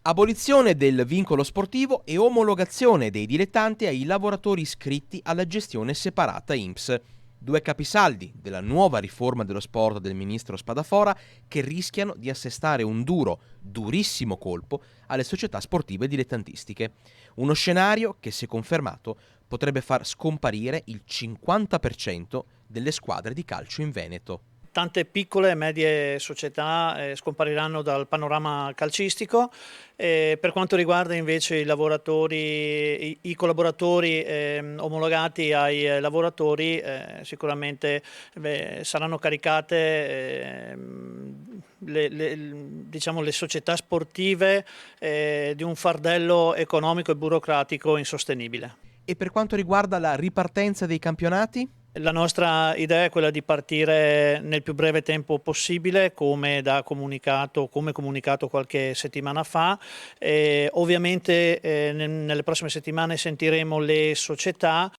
Abolizione del vincolo sportivo e omologazione dei dilettanti ai lavoratori iscritti alla gestione separata INPS. Due capisaldi della nuova riforma dello sport del ministro Spadafora che rischiano di assestare un durissimo colpo alle società sportive dilettantistiche. Uno scenario che, se confermato, potrebbe far scomparire il 50% delle squadre di calcio in Veneto. Tante piccole e medie società scompariranno dal panorama calcistico. Per quanto riguarda invece i lavoratori, i collaboratori omologati ai lavoratori, sicuramente saranno caricate diciamo, le società sportive di un fardello economico e burocratico insostenibile. E per quanto riguarda la ripartenza dei campionati? La nostra idea è quella di partire nel più breve tempo possibile, come comunicato qualche settimana fa. Ovviamente nelle prossime settimane sentiremo le società